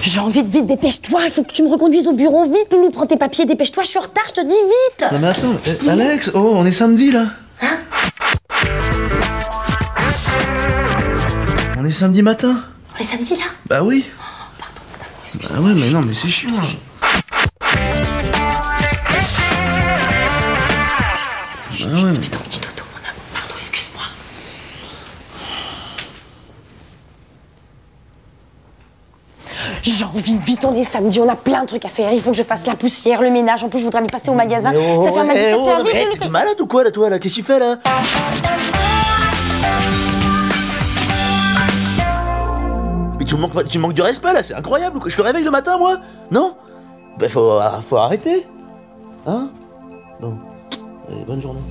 Jean, vite, dépêche-toi, il faut que tu me reconduises au bureau, vite, Loulou, prends tes papiers, dépêche-toi, je suis en retard, je te dis vite. Non mais attends, Alex, oh, on est samedi là. Hein? On est samedi matin. On est samedi là? Bah oui. Oh, pardon, excuse-moi. Ah ouais, mais non, mais c'est chiant. Fais ton petit dodo, mon amour, pardon, excuse-moi. Jean, vite, on est samedi, on a plein de trucs à faire. Il faut que je fasse la poussière, le ménage. En plus, je voudrais aller passer au magasin. Ça fait un 17h, vite. T'es malade ou quoi là, toi là? Qu'est-ce que tu fais là? Mais tu manques de respect là, c'est incroyable. Je te réveille le matin, moi? Non? Bah faut arrêter. Hein? Bon. Allez, bonne journée.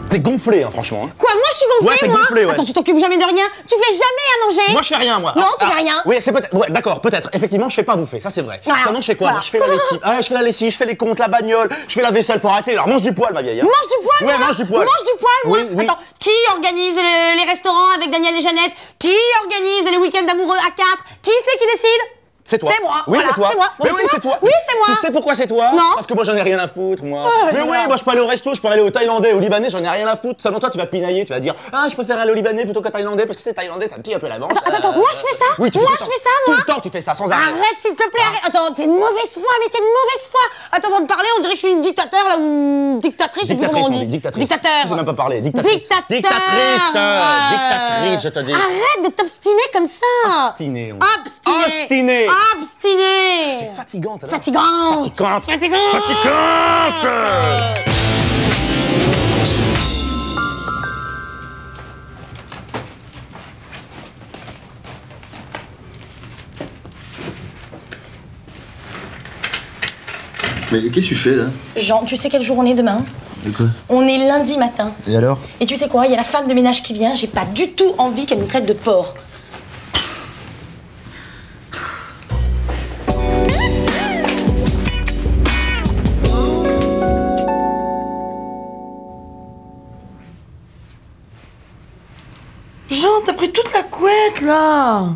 T'es gonflé, hein, franchement. Hein. Quoi, moi je suis gonflée, ouais, t'es moi gonflé, ouais. Attends, tu t'occupes jamais de rien. Tu fais jamais à manger. Moi, je fais rien, moi. Non, tu fais rien. Oui, c'est peut-être. Ouais, d'accord, peut-être. Effectivement, je fais pas à bouffer, ça c'est vrai. Voilà. Seulement, je fais quoi? Voilà. Moi, je fais la lessive. Ah, je fais la lessive, je fais les comptes, la bagnole, je fais la vaisselle, faut arrêter. Alors, mange du poil, ma vieille. Hein. Mange du poil, ouais, moi. mange du poil. Mange du poil, moi. Oui. Attends, qui organise les restaurants avec Daniel et Jeannette? Qui organise les week-ends d'amoureux à 4? Qui c'est qui décide? C'est toi. C'est moi. Oui, voilà, c'est toi. c'est moi. Bon, Mais tu oui, vois c'est toi. Oui, c'est moi. Tu sais pourquoi c'est toi? Non. Parce que moi, j'en ai rien à foutre, moi. Oh, mais oui, moi, je peux aller au resto, je peux aller au Thaïlandais, au Libanais, j'en ai rien à foutre. Seulement toi, tu vas pinailler, tu vas dire, ah, je préfère aller au Libanais plutôt qu'au Thaïlandais parce que c'est Thaïlandais, ça me tire un peu la manche. Attends, moi je fais ça? Oui, tu moi fais je fais ça, moi? Tout le temps, tu fais ça, sans arrêt. Arrête, s'il te plaît, arrête. Attends, t'es de mauvaise foi, mais t'es de mauvaise foi. Attends, avant de parler, on dirait que je suis une dictateur, là, ou dictatrice, je sais plus comment on dit. Dictatrice. Dictateur. Tu sais même pas parler. Dictatrice. Dictatrice. Dictatrice, je te dis. Arrête de t'obstiner comme ça. Obstiné. Obstiné. Obstiné. C'est fatigante, là. Fatigante. Mais qu'est-ce que tu fais là? Jean, tu sais quel jour on est demain? De quoi? On est lundi matin. Et alors? Et tu sais quoi, il y a la femme de ménage qui vient, j'ai pas du tout envie qu'elle nous traite de porc. Jean, t'as pris toute la couette là.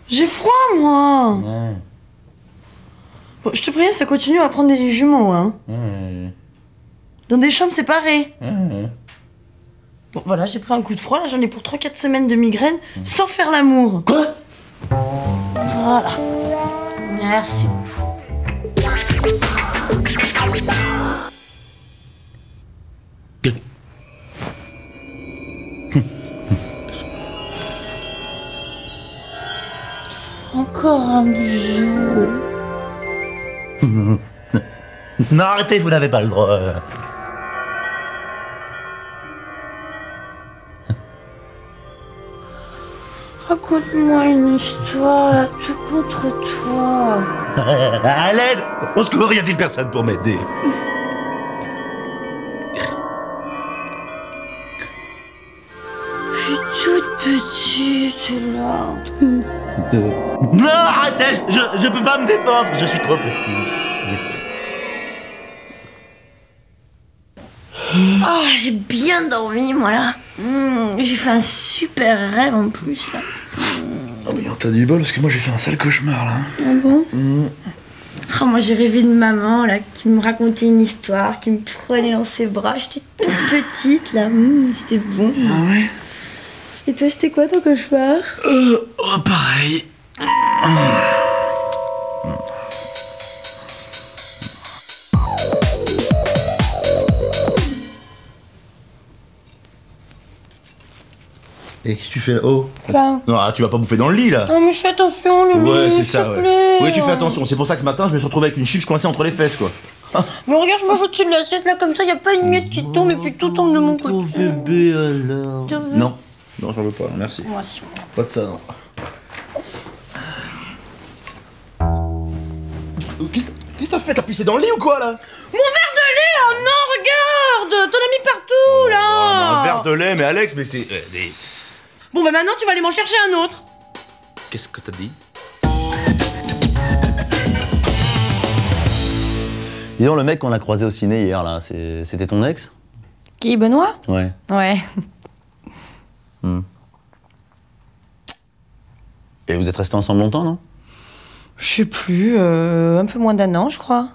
J'ai froid moi. Bon, je te préviens, ça continue à prendre des jumeaux, hein. Dans des chambres séparées. Bon, voilà, j'ai pris un coup de froid, là, j'en ai pour 3-4 semaines de migraine, sans faire l'amour. Quoi? Voilà. Merci. Encore un bijou. Non, arrêtez, vous n'avez pas le droit. Raconte-moi une histoire, là, tout contre toi. À l'aide! Au secours, y a-t-il personne pour m'aider? Je suis toute petite, là. Non, arrêtez! Je peux pas me défendre, je suis trop petit. Oh, j'ai bien dormi, moi, là. J'ai fait un super rêve, en plus, là. Oh, mais t'as du bol, parce que moi j'ai fait un sale cauchemar, là. Ah bon? Oh, moi, j'ai rêvé de maman, là, qui me racontait une histoire, qui me prenait dans ses bras. J'étais toute petite, là. C'était bon. Ah ouais? Et toi, c'était quoi, ton cauchemar? Oh, pareil. Et qu'est-ce que tu fais là? Oh! Quoi? Non, tu vas pas bouffer dans le lit là! Non, mais je fais attention, Loulou, Ouais, c'est s'il ça, te ouais. plaît. Oui, tu fais attention, c'est pour ça que ce matin je me suis retrouvé avec une chips coincée entre les fesses quoi. Mais regarde, je mange au-dessus de l'assiette, là, comme ça, y a pas une miette qui tombe et puis tout tombe de mon côté. Pauvre bébé alors. Tu veux? Non, non, j'en veux pas, merci. Moi, si. Pas de ça, non. Qu'est-ce que t'as fait? T'as pissé dans le lit ou quoi là? Mon verre de lait, oh non, regarde! T'en as mis partout, là! Un verre de lait, mais Alex, mais c'est. Bon, bah maintenant, tu vas aller m'en chercher un autre. Qu'est-ce que t'as dit? Dis donc, le mec qu'on a croisé au ciné hier, là, c'était ton ex? Qui, Benoît? Ouais. Ouais. Et vous êtes restés ensemble longtemps, non? Je sais plus, un peu moins d'1 an, je crois.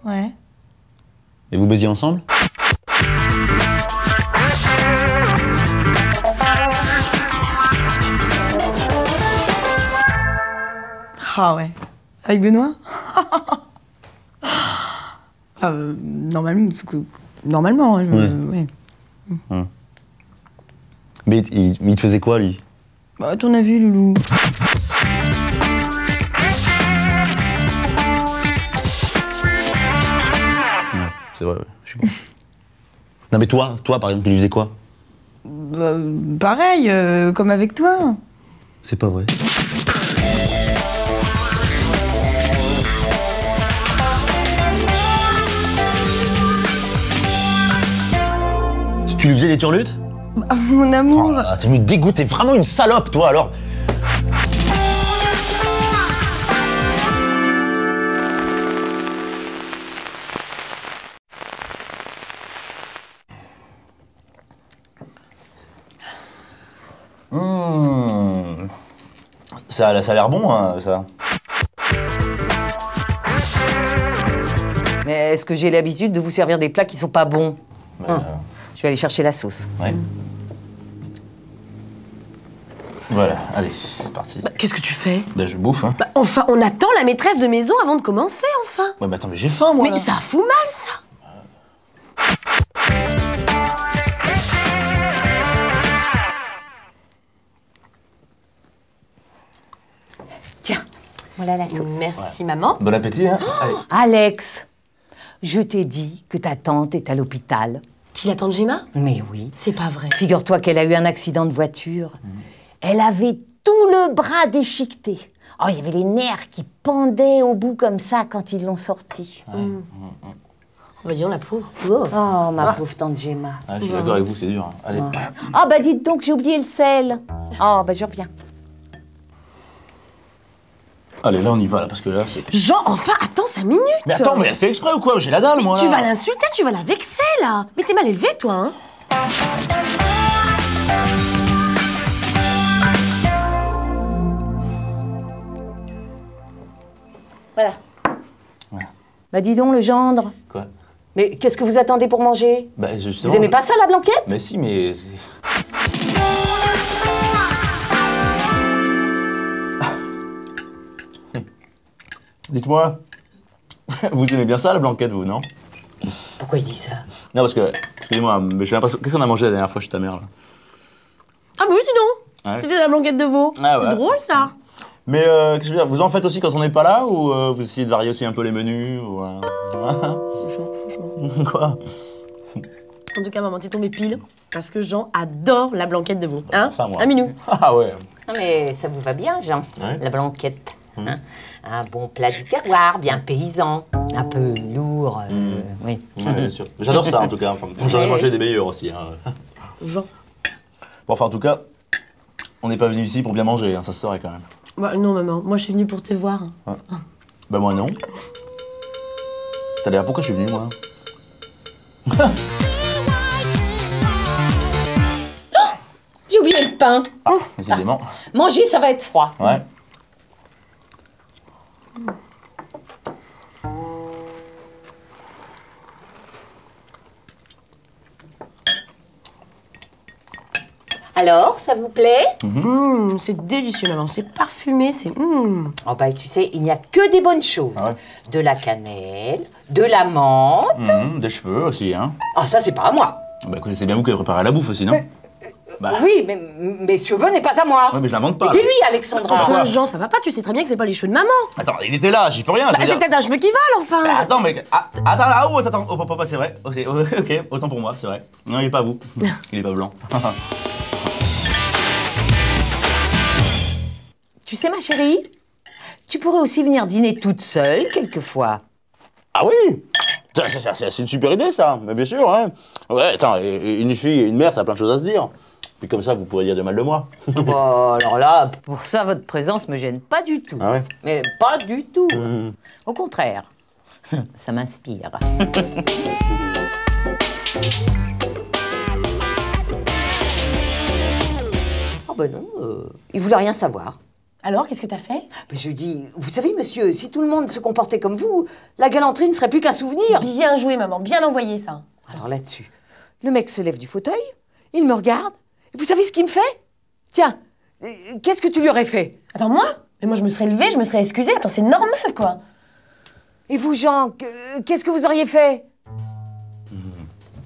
Ouais. Et vous baisiez ensemble? Ah ouais. Avec Benoît? Normalement, normalement, ouais. Mais il te faisait quoi, lui? Bah, à ton avis, Loulou? Ouais, c'est vrai, ouais, je suis con. Non mais toi, par exemple, tu lui faisais quoi? Bah, pareil, comme avec toi. C'est pas vrai. Tu lui faisais des turlutes? Bah, mon amour. Oh là là, tu me dégoûtes, t'es vraiment une salope, toi, alors. Ça a l'air bon, hein, ça. Mais est-ce que j'ai l'habitude de vous servir des plats qui sont pas bons? Je vais aller chercher la sauce. Ouais. Voilà, allez, c'est parti. Bah, qu'est-ce que tu fais? Ben, je bouffe, hein. Bah, enfin, on attend la maîtresse de maison avant de commencer, enfin. Ouais, mais attends, mais j'ai faim, moi, Mais là. ça fout mal, ça. Tiens, voilà la sauce. Merci, maman. Bon appétit, hein. Allez. Alex, je t'ai dit que ta tante est à l'hôpital. Qui l'attend de Gemma? Mais oui. C'est pas vrai. Figure-toi qu'elle a eu un accident de voiture. Elle avait tout le bras déchiqueté. Oh, il y avait les nerfs qui pendaient au bout comme ça quand ils l'ont sortie. On va dire la pauvre. Oh, ma pauvre tante Gemma. Ah, je suis d'accord avec vous, c'est dur, hein. Allez. Ah, bah dites donc, j'ai oublié le sel. Oh, bah je reviens. Allez, là, on y va, là, parce que là, c'est... Jean, enfin, attends 5 minutes. Mais attends, mais elle fait exprès ou quoi? J'ai la dalle, moi, là. Tu vas l'insulter, tu vas la vexer, là. Mais t'es mal élevé, toi, hein. Voilà. Bah dis donc, le gendre. Quoi? Mais qu'est-ce que vous attendez pour manger? Bah, justement... Vous aimez pas ça, la blanquette? Mais si, mais... Dites-moi, vous aimez bien ça, la blanquette, vous, non? Pourquoi il dit ça? Non, parce que, excusez-moi, mais j'ai l'impression... Qu'est-ce qu'on a mangé la dernière fois chez ta mère, là? Ah, bah oui, dis donc. Ouais. C'était la blanquette de veau. Ah, C'est ouais. drôle, ça. Mais, qu'est-ce que je veux dire, vous en faites aussi quand on n'est pas là, ou vous essayez de varier aussi un peu les menus, ou... Jean, franchement. Quoi? En tout cas, maman, t'es tombée pile. Parce que Jean adore la blanquette de veau. Hein? Ça, moi. Un minou. Ah ouais. Non mais ça vous va bien, Jean, Ouais. la blanquette. Hein, un bon plat du terroir, bien paysan, un peu lourd, oui. Ouais, bien sûr. J'adore ça, en tout cas. Enfin, j'en ai Ouais. mangé des meilleurs aussi. Hein. Jean. Bon, enfin, en tout cas, on n'est pas venu ici pour bien manger, hein, ça se saurait quand même. Bah, non, maman, moi, je suis venue pour te voir. Bah moi non. T'as l'air, pourquoi je suis venu, moi? J'ai oublié le pain. Ah, décidément. Manger, ça va être froid. Ouais. Alors, ça vous plaît? C'est délicieux, maman. C'est parfumé, c'est... Oh bah tu sais, il n'y a que des bonnes choses. Ah ouais. De la cannelle, de la menthe. Des cheveux aussi, hein. Ah ça, c'est pas à moi. Bah écoutez, c'est bien vous qui avez préparé la bouffe aussi, non? Bah, Oui, mais mes cheveux n'est pas à moi. ouais, mais je l'invente pas. Mais dis-lui, Alexandra. Enfin, Jean, ça va pas, tu sais très bien que c'est pas les cheveux de maman. Attends, il était là, j'y peux rien. je Bah, veux c'est dire. peut-être un cheveu qui vole, enfin. Bah, attends, mais... attends, oh, c'est vrai. Ok, autant pour moi, c'est vrai. Non, il est pas vous. Il est pas blanc. Tu sais, ma chérie, tu pourrais aussi venir dîner toute seule, quelquefois. Ah oui! C'est une super idée, ça. Mais bien sûr, hein. Ouais, attends, une fille et une mère, ça a plein de choses à se dire. Puis comme ça, vous pourrez dire de mal de moi. Bon, alors là, pour ça, votre présence me gêne pas du tout. Ah ouais? Mais pas du tout. Au contraire, ça m'inspire. ben non, il voulait rien savoir. Alors, qu'est-ce que t'as fait? Mais je lui dis, vous savez, monsieur, si tout le monde se comportait comme vous, la galanterie ne serait plus qu'un souvenir. Bien joué, maman, bien envoyé, ça. Alors là-dessus, le mec se lève du fauteuil, il me regarde, et vous savez ce qu'il me fait? Tiens, qu'est-ce que tu lui aurais fait? Attends, moi? Mais moi, je me serais levée, je me serais excusée. Attends, c'est normal, quoi. Et vous, Jean, qu'est-ce que vous auriez fait?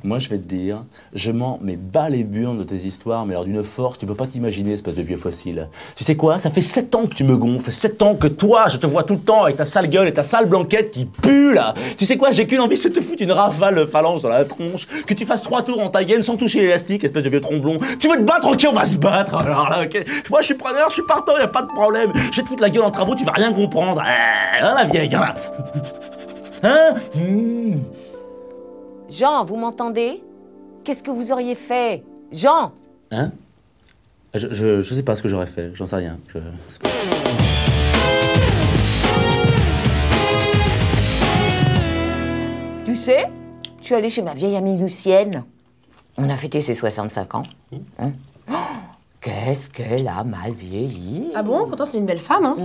Moi, je vais te dire, je m'en mets bas les burnes de tes histoires, mais alors d'une force, tu peux pas t'imaginer, espèce de vieux fossile. Tu sais quoi? Ça fait 7 ans que tu me gonfles, 7 ans que toi, je te vois tout le temps avec ta sale gueule et ta sale blanquette qui pue, là. Tu sais quoi? J'ai qu'une envie, c'est de te foutre une rafale de phalange dans la tronche, que tu fasses 3 tours en ta gaine sans toucher l'élastique, espèce de vieux tromblon. Tu veux te battre? Ok, on va se battre, alors là, ok. Moi, je suis preneur, je suis partant, y a pas de problème. Je vais te foutre la gueule en travaux, tu vas rien comprendre. Hein, la vieille, hein? Hein? Jean, vous m'entendez? Qu'est-ce que vous auriez fait? Jean! Hein? Je sais pas ce que j'aurais fait, j'en sais rien. Tu sais, je suis allée chez ma vieille amie Lucienne. On a fêté ses 65 ans. Hein? Oh, qu'est-ce qu'elle a mal vieilli. Ah bon? Pourtant, c'est une belle femme, hein?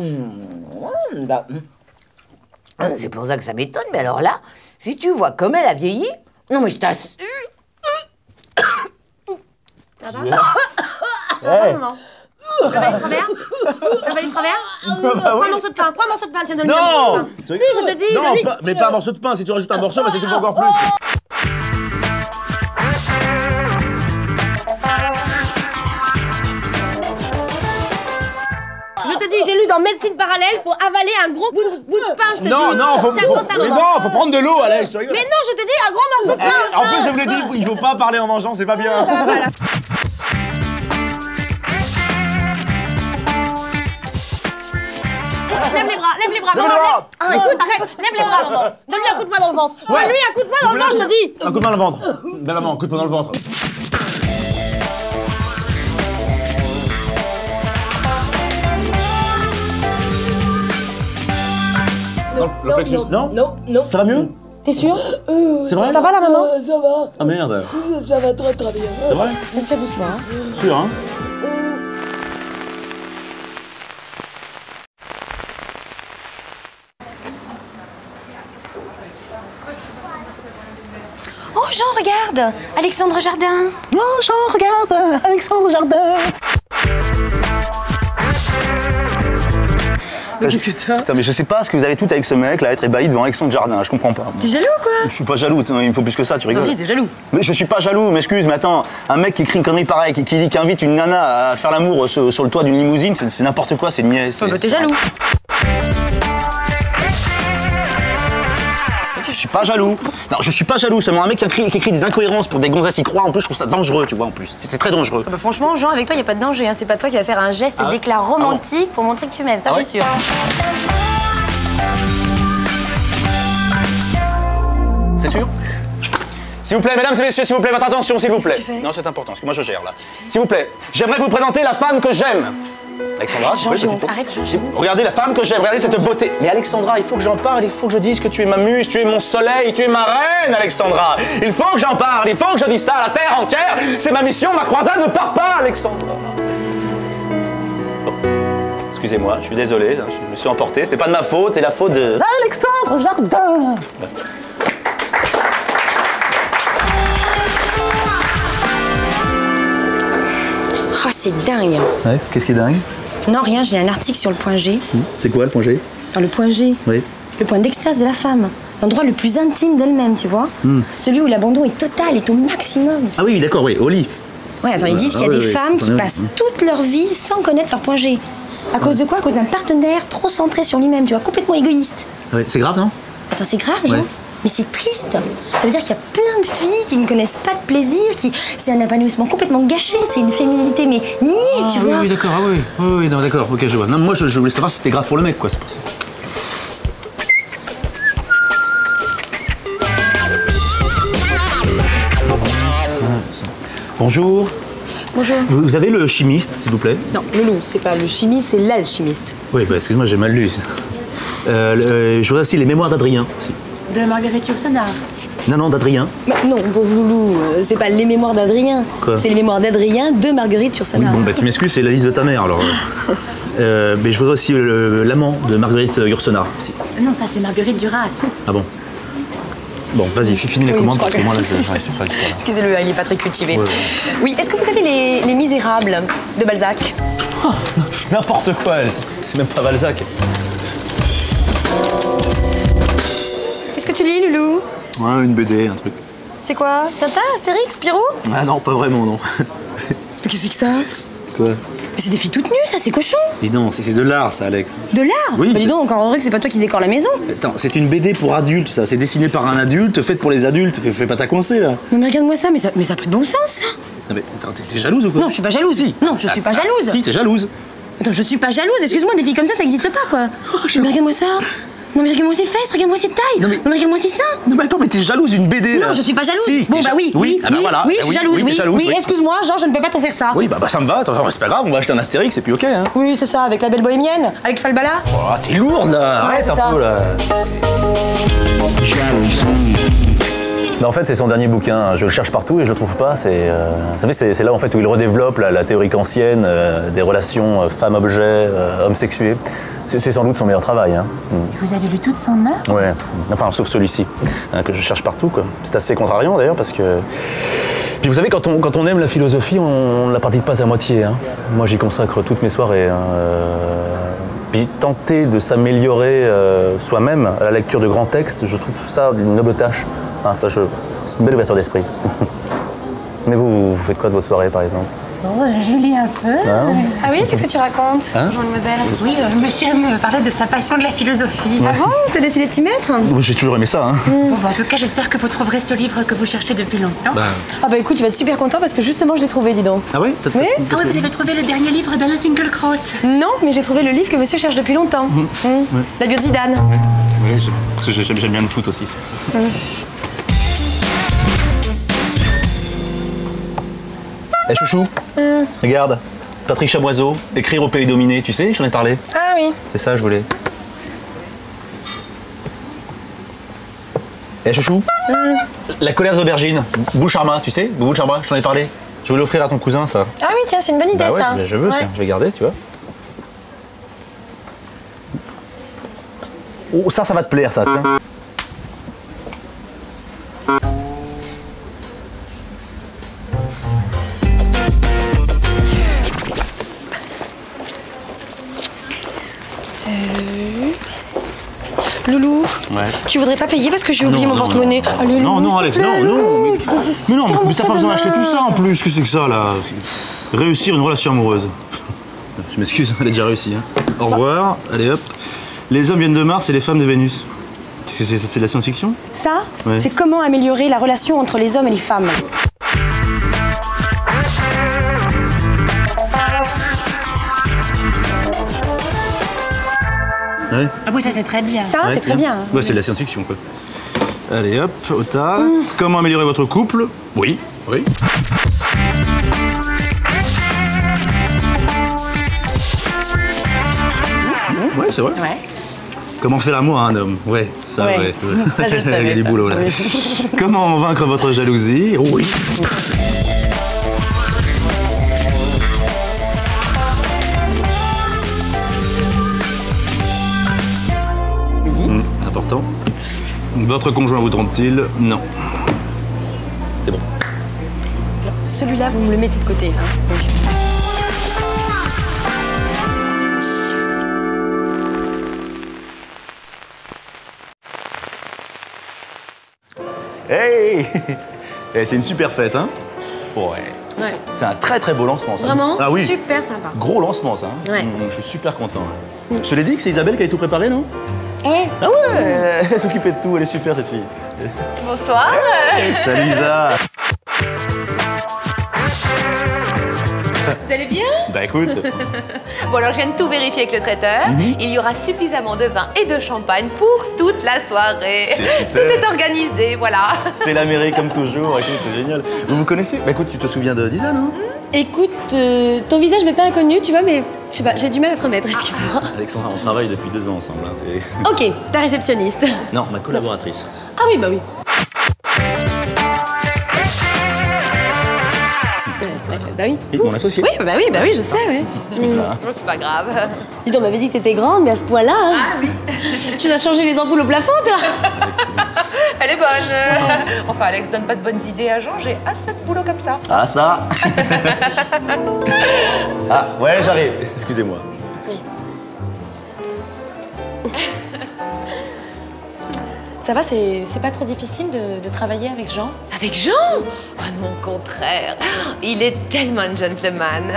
C'est pour ça que ça m'étonne, mais alors là, si tu vois comme elle a vieilli, non mais je t'assure. Ça va? Ça va, maman? T'as pas les travers? T'as pas les travers? Prends un morceau de pain, tiens, donne-lui un morceau de pain. Si, je te dis, Non, donne-lui. mais pas un morceau de pain. Si tu rajoutes un morceau, bah, c'est tout encore plus. Je te dis, j'ai lu dans médecine parallèle, faut avaler un gros bout de pain, je te dis. Non, faut prendre de l'eau, Alex. Tu rigoles. Mais non, je te dis, un gros morceau de pain. En plus, je vous l'ai dit, il faut pas parler en mangeant, c'est pas bien. Voilà. Lève les bras, maman. Ah, écoute, arrête, lève les bras, maman. Donne-lui un coup de poing dans le ventre. Donne-lui un coup de poing dans le ventre, je te dis. Un coup de main dans le ventre. Belle maman, un coup de poing dans le ventre. Le plexus, non? Non. Ça va mieux? T'es sûr? C'est vrai? Ça va là, maman? Ça va. Ah merde. Ça va très très bien. C'est vrai? Respire doucement, hein. Sûr, hein? Oh, Jean, regarde! Alexandre Jardin! Oh, Jean, regarde! Alexandre Jardin! Mais qu'est-ce que t'as? Putain, mais je sais pas ce que vous avez tout avec ce mec là, être ébahi devant Alexandre Jardin, je comprends pas. T'es jaloux ou quoi? Je suis pas jaloux, il me faut plus que ça, tu rigoles. Toi aussi, t'es jaloux. Mais je suis pas jaloux, m'excuse, mais attends, un mec qui écrit une connerie pareille, qui dit qu'il invite une nana à faire l'amour sur le toit d'une limousine, c'est n'importe quoi, c'est niais. Oh, bah t'es jaloux. Je suis pas jaloux. Non, je suis pas jaloux, seulement un mec qui écrit des incohérences pour des gonzesses y croient, en plus je trouve ça dangereux, tu vois, en plus. C'est très dangereux. Bah franchement, Jean, avec toi, y a pas de danger, hein. C'est pas toi qui vas faire un geste d'éclat romantique pour montrer que tu m'aimes, ça Ah c'est ouais sûr. C'est sûr? S'il vous plaît, mesdames et messieurs, s'il vous plaît, votre attention, s'il vous plaît. Non, c'est important, parce que moi je gère là. S'il vous plaît, j'aimerais vous présenter la femme que j'aime. Alexandra, s'il vous plaît, Arrête, Jean. regardez la femme que j'aime, regardez cette beauté. Mais Alexandra, il faut que j'en parle, il faut que je dise que tu es ma muse, tu es mon soleil, tu es ma reine, Alexandra. Il faut que j'en parle, il faut que je dise ça à la terre entière. C'est ma mission, ma croisade ne part pas, Alexandra. Bon. Excusez-moi, je suis désolé, je me suis emporté, c'était pas de ma faute, c'est la faute de Alexandre Jardin. Oh, c'est dingue. Ouais, qu'est-ce qui est dingue? Non, rien, j'ai un article sur le point G. C'est quoi le point G? Alors, le point G, Oui. le point d'extase de la femme. L'endroit le plus intime d'elle-même, tu vois. Celui où l'abandon est total, est au maximum. Ah oui, d'accord, oui, au lit. Ouais, attends, ils disent qu'il y a des femmes qui passent toute leur vie sans connaître leur point G. À cause de quoi? À cause d'un partenaire trop centré sur lui-même, tu vois, complètement égoïste. Ouais, c'est grave, non? Attends, c'est grave, Jean. Ouais. Mais c'est triste. Ça veut dire qu'il y a plein de filles qui ne connaissent pas de plaisir, c'est un épanouissement complètement gâché, c'est une féminité mais niée, tu vois. Oui, d'accord, oui, non, d'accord, ok, je vois. Non, moi, je voulais savoir si c'était grave pour le mec, quoi, c'est pour ça. Bonjour. Bonjour. Vous avez le chimiste, s'il vous plaît? Non, Loulou, c'est pas le chimiste, c'est l'alchimiste. Oui, bah, excuse-moi, j'ai mal lu. Je voudrais aussi les mémoires d'Adrien. De Marguerite Yourcenar. Non, d'Adrien. Bah, non, pauvre Loulou, c'est pas les mémoires d'Adrien. Quoi? C'est les mémoires d'Adrien de Marguerite Yourcenar. Bon, bah tu m'excuses, c'est la liste de ta mère alors. Mais je voudrais aussi l'amant de Marguerite Yourcenar. Si. Non, ça c'est Marguerite Duras. Ah bon? Bon, vas-y, finis les commandes parce que moi là, j'arrive pas à l'histoire. Excusez-le, il est pas très cultivé. Ouais. Oui, est-ce que vous avez les Misérables de Balzac? Oh, n'importe quoi, c'est même pas Balzac. Qu'est-ce que tu lis, Loulou? Ouais, une BD, un truc. C'est quoi? Tintin, Astérix, Spirou? Ah non, pas vraiment, non. Mais qu'est-ce que c'est que ça? Quoi? Mais c'est des filles toutes nues, ça, c'est cochon. Dis donc, c'est de l'art ça, Alex. De l'art? Oui, Bah dis c'est- donc, encore heureux que c'est pas toi qui décore la maison. Attends, c'est une BD pour adultes, ça. C'est dessiné par un adulte, faite pour les adultes. Fais pas ta coincée, là. Non mais regarde-moi ça, mais ça a pas de bon sens, ça. Non mais, attends, t'es jalouse ou quoi? Non, je suis pas jalouse. Si. Non, je suis pas jalouse. Si, t'es jalouse. Attends, je suis pas jalouse, excuse-moi, des filles comme ça existe pas, quoi. Mais regarde-moi ça. Non mais regarde-moi ses fesses, regarde-moi ses tailles. Non mais regarde-moi ses seins. Non mais attends, mais t'es jalouse d'une BD, là. Non, je suis pas jalouse. Si, Bon t'es bah ja- oui, ah bah voilà. oui, Ah je suis jalouse, t'es jalouse, oui, excuse-moi, genre je ne peux pas t'en faire ça. Oui, bah ça me va, attends, c'est pas grave, on va acheter un Astérix et puis ok, hein. Oui, c'est ça, avec la belle bohémienne, avec Falbala. Oh, t'es lourde, là. Arrête c'est un ça. peu, là. En fait, c'est son dernier bouquin. Je le cherche partout et je le trouve pas. Vous savez, c'est là en fait où il redéveloppe la théorie kantienne des relations femme-objet, homme-sexué. C'est sans doute son meilleur travail. Hein. Vous avez lu toute son œuvre? Ouais. Enfin, sauf celui-ci, hein, que je cherche partout, quoi. C'est assez contrariant d'ailleurs parce que. Puis vous savez, quand on aime la philosophie, on ne la pratique pas à moitié. Hein. Moi, j'y consacre toutes mes soirées. Hein. Puis tenter de s'améliorer soi-même à la lecture de grands textes, je trouve ça une noble tâche. Hein, c'est une belle ouverture d'esprit. Mais vous faites quoi de vos soirées, par exemple? Bon, je lis un peu. Ah oui, qu'est-ce que tu racontes, Hein Jean-Mademoiselle? Oui, monsieur me parlait de sa passion de la philosophie. Ah bon, t'as décidé de t'y mettre? J'ai toujours aimé ça, hein. Bon, en tout cas, j'espère que vous trouverez ce livre que vous cherchez depuis longtemps. Ah bah écoute, tu vas être super content parce que justement je l'ai trouvé, dis donc. Ah oui? Oui Ah oui, vous avez trouvé le dernier livre d'Alain Finkielkraut. Non, mais j'ai trouvé le livre que monsieur cherche depuis longtemps. La bio de Zidane. Oui, parce que j'aime bien le foot aussi, c'est pour ça. Eh chouchou, regarde, Patrick Chamoiseau, écrire au pays dominé, tu sais, j'en ai parlé. Ah oui. C'est ça, je voulais. Eh chouchou, La colère des aubergines, Boucharma, tu sais, Boucharma, je t'en ai parlé. Je voulais l'offrir à ton cousin, ça. Ah oui, tiens, c'est une bonne idée Bah ouais, ça. je veux, Ouais. tiens, je vais garder, tu vois. Oh, ça va te plaire, ça, tiens. Loulou, Ouais. tu voudrais pas payer parce que j'ai Ah oublié non, mon non, porte-monnaie. non. Allez, Non, Loulou, non, s'il te Alex, plaît, non, Loulou. non. Mais non, Je te mais t'as pas besoin d'acheter tout ça en plus. Qu'est-ce que c'est que ça, là? Réussir une relation amoureuse. Je m'excuse, elle est déjà réussie. Hein. Au revoir, allez hop. Les hommes viennent de Mars et les femmes de Vénus. Qu'est-ce que c'est de la science-fiction? Ça, Ouais. c'est comment améliorer la relation entre les hommes et les femmes. Ouais. Ah oui, ça c'est très bien. Ça, Ouais, c'est très bien. Hein. Ouais, c'est de la science-fiction, quoi. Allez hop, au tas. Comment améliorer votre couple? Oui. Oui. Ouais, c'est vrai. Ouais. Comment faire l'amour à un homme? Ouais, ça, Ouais. ouais. Ça, je le savais, Il y a du ça. boulot, là. Comment vaincre votre jalousie? Oui. Important. Votre conjoint vous trompe-t-il? Non. C'est bon. Celui-là, vous me le mettez de côté. Hein. Oui. Hey, Eh, c'est une super fête, hein? Ouais. Ouais. C'est un très très beau lancement, ça. Vraiment, Ah oui. super sympa. Gros lancement, ça. Hein. Ouais. Je suis super content. Hein. Je te l'ai dit que c'est Isabelle qui a tout préparé, non? Ah ouais. Ah ouais, elle s'occupait de tout, elle est super cette fille. Bonsoir. Salut Isa. Vous allez bien? Bah écoute, Bon, alors je viens de tout vérifier avec le traiteur. Il y aura suffisamment de vin et de champagne pour toute la soirée. C'est super. Tout est organisé, voilà. c'est la mairie comme toujours, écoute, c'est génial. Vous connaissez? Bah écoute, tu te souviens d'Isa, non? Écoute, ton visage m'est pas inconnu, tu vois, mais je sais pas, j'ai du mal à te remettre, excuse-moi. Alexandra, on travaille depuis 2 ans ensemble. Hein, Ok, ta réceptionniste. non, ma collaboratrice. Ah oui, bah oui. Bah oui. Et mon associé. Oui, je sais, ouais. Excuse-moi. Oh, c'est pas grave. Dis donc, on m'avait dit que t'étais grande, mais à ce point-là. Hein. Ah oui. Tu as changé les ampoules au plafond, toi? Elle est bonne. Enfin, Alex, donne pas de bonnes idées à Jean, j'ai assez de boulot comme ça. Ah, ça. Ah, ouais, j'arrive. Excusez-moi. Ça va, c'est pas trop difficile de travailler avec Jean? Avec Jean? Oh non, au contraire. Il est tellement un gentleman.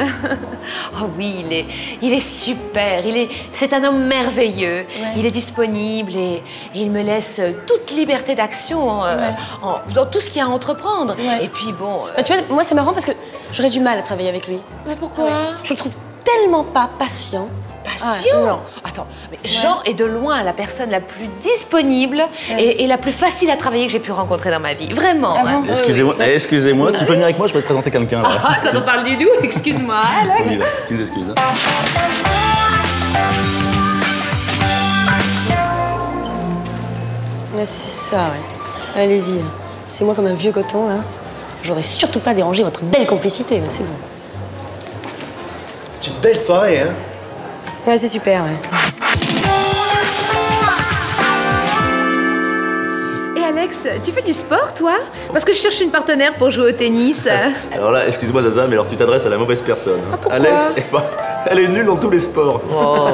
Oh oui, il est super. C'est un homme merveilleux. Ouais. Il est disponible et il me laisse toute liberté d'action dans tout ce qu'il y a à entreprendre. Ouais. Et puis bon... Bah, tu vois, moi c'est marrant parce que j'aurais du mal à travailler avec lui. Mais pourquoi? Je le trouve tellement pas patient. Patient? Non. Attends, mais Jean est de loin la personne la plus disponible et la plus facile à travailler que j'ai pu rencontrer dans ma vie. Vraiment. Ah bon? Excusez-moi, excusez-moi, tu peux venir avec moi, je peux te présenter quelqu'un là. Ah, quand on parle du loup, excuse-moi, Alex. Oui, là, tu nous excuses. Hein. Ouais, c'est ça, ouais. Allez-y. C'est moi comme un vieux coton, là. J'aurais surtout pas dérangé votre belle complicité, c'est bon. C'est une belle soirée, hein? Ouais, c'est super, ouais. Et Alex, tu fais du sport, toi? Parce que je cherche une partenaire pour jouer au tennis. Alors là, excuse-moi Zaza, mais alors tu t'adresses à la mauvaise personne. Ah, pourquoi? Alex, elle est nulle dans tous les sports. Oh.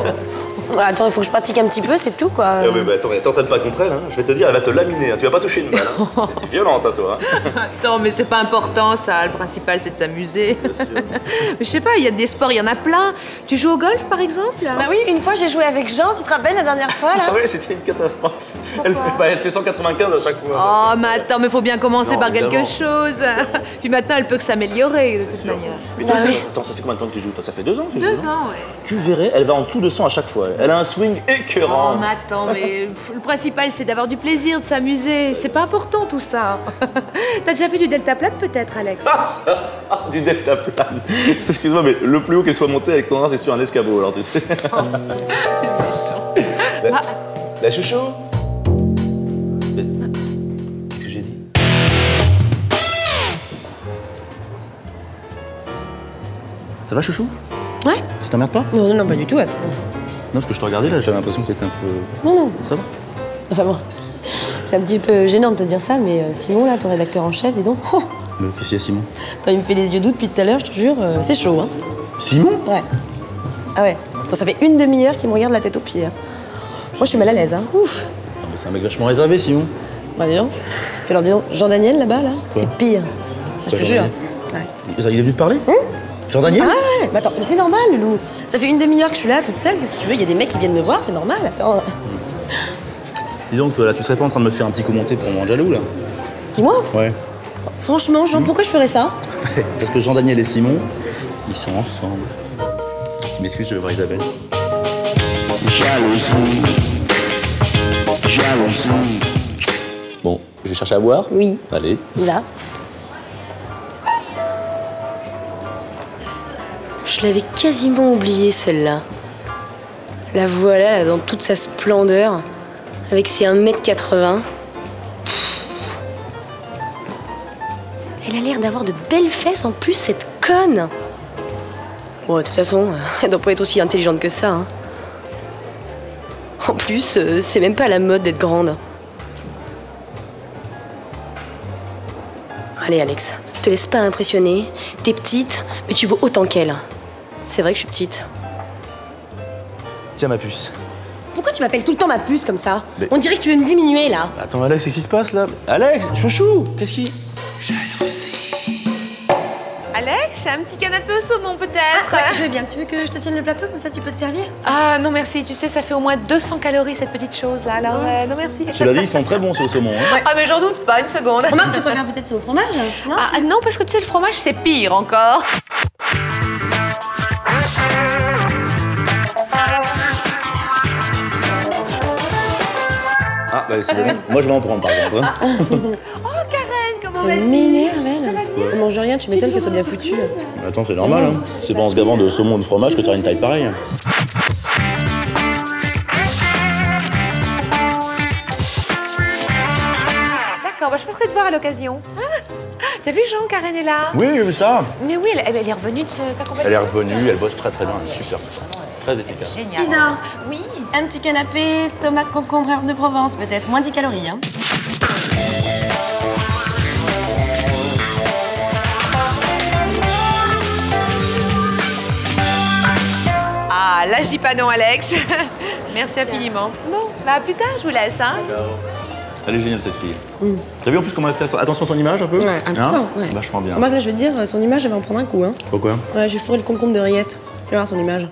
Attends, il faut que je pratique un petit peu, c'est tout, quoi. Ah oui, bah attends, t'entraînes pas contre elle, hein. Je vais te dire, elle va te laminer, hein. Tu vas pas toucher une balle, hein. C'était violente, hein, toi. Hein. Attends, mais c'est pas important, ça. Le principal, c'est de s'amuser. Mais je sais pas, il y a des sports, il y en a plein. Tu joues au golf, par exemple? Bah oui, une fois, j'ai joué avec Jean, tu te rappelles, la dernière fois, là? Ah oui, c'était une catastrophe. Elle fait 195 à chaque fois. Oh, mais attends, mais faut bien commencer par évidemment. quelque chose. Puis maintenant, elle peut que s'améliorer, de toute manière. Mais toi, attends, ça fait combien de temps que tu joues? Toi, ça fait 2 ans que tu joues? 2 ans, ouais. Tu verrais, elle va en dessous de 100 à chaque fois. Elle a un swing écœurant. Oh, mais attends, mais le principal, c'est d'avoir du plaisir, de s'amuser. C'est pas important, tout ça. T'as déjà fait du deltaplane, peut-être, Alex? Du deltaplane. Excuse-moi, mais le plus haut qu'elle soit montée, Alexandra, c'est sur un escabeau, alors tu sais. Oh, c'est méchant. La chouchou? Qu'est-ce que j'ai dit? Ça va, chouchou? Ouais. Ça t'emmerde pas? Non, pas du tout, attends. Non, parce que je te regardais là, j'avais l'impression que t'étais un peu... Non. Ça va? Enfin bon, c'est un petit peu gênant de te dire ça, mais Simon, là, ton rédacteur en chef, dis donc. Oh, Mais qu'est-ce qu'il y a, Simon? attends, il me fait les yeux doux depuis tout à l'heure, je te jure, c'est chaud, hein. Simon? Ouais. Ah ouais. Attends, ça fait une demi-heure qu'il me regarde la tête aux pieds. Hein. Moi, je suis mal à l'aise, hein. Ouf. Ah, mais c'est un mec vachement réservé, Simon. Bah, dis donc. Puis alors, dis donc, Jean-Daniel, là-bas, là, c'est pire. Je te jure. Ouais. Il est venu te parler? Jean-Daniel? Ah ouais, bah attends, mais c'est normal, Loulou. Ça fait une demi-heure que je suis là, toute seule, qu'est-ce que tu veux? Il y a des mecs qui viennent me voir, c'est normal, attends. Dis donc, toi, là, tu serais pas en train de me faire un petit commenté pour mon jaloux, là? Qui, moi? Ouais. Franchement, Jean, pourquoi je ferais ça? Parce que Jean-Daniel et Simon, ils sont ensemble. Tu m'excuses, je vais voir Isabelle. Bon, je vais chercher à boire? Oui. Allez. Là. Je l'avais quasiment oubliée, celle-là. La voilà, là, dans toute sa splendeur, avec ses 1m80. Elle a l'air d'avoir de belles fesses en plus, cette conne. Bon, de toute façon, elle doit pas être aussi intelligente que ça. Hein. En plus, c'est même pas à la mode d'être grande. Allez, Alex, te laisse pas impressionner. T'es petite, mais tu vaux autant qu'elle. C'est vrai que je suis petite. Tiens, ma puce. Pourquoi tu m'appelles tout le temps ma puce comme ça? Mais- On dirait que tu veux me diminuer, là. Attends, Alex, qu'est-ce qui se passe, là? Alex, chouchou, qu'est-ce qui... Alex, un petit canapé au saumon, peut-être? Ouais, je veux bien. Tu veux que je te tienne le plateau, comme ça tu peux te servir? Ah non merci, tu sais, ça fait au moins 200 calories cette petite chose là, alors non merci. Cela dit, ils sont très bons, ceux au saumon. Hein. Ah mais j'en doute pas, une seconde. Remarque, tu préfères peut-être ça au fromage, non? Ah non, parce que tu sais, le fromage c'est pire encore. Ah, bah, c'est bon. Moi, je vais en prendre, par exemple. Hein. Oh Karen, comment vas-tu? M'énerve, elle. On mange rien, tu m'étonnes qu'elle soit bien foutue. Attends, c'est normal, hein. C'est pas en se gavant de saumon ou de fromage que t'auras une taille pareille. D'accord, bah, je passerai te voir à l'occasion. Ah, t'as vu Jean, Karen est là? Oui, j'ai vu ça. Mais oui, elle est revenue de sa compagnie. Elle est revenue, elle bosse très bien, elle est super. Très efficace. Génial. Lisa, Oui. un petit canapé, tomate, concombre, herbes de Provence peut-être, moins 10 calories. Hein. Ah, là, je dis pas non, Alex. Merci infiniment. Bon, bah à plus tard, je vous laisse, hein. Elle est géniale, cette fille. T'as vu en plus comment elle fait attention à son image un peu? Ouais, un putain, ouais. Vachement bien. Moi, là, je veux te dire, son image, elle va en prendre un coup. Hein. Pourquoi? Ouais, j'ai fourré le concombre de rillettes. Tu vas voir son image.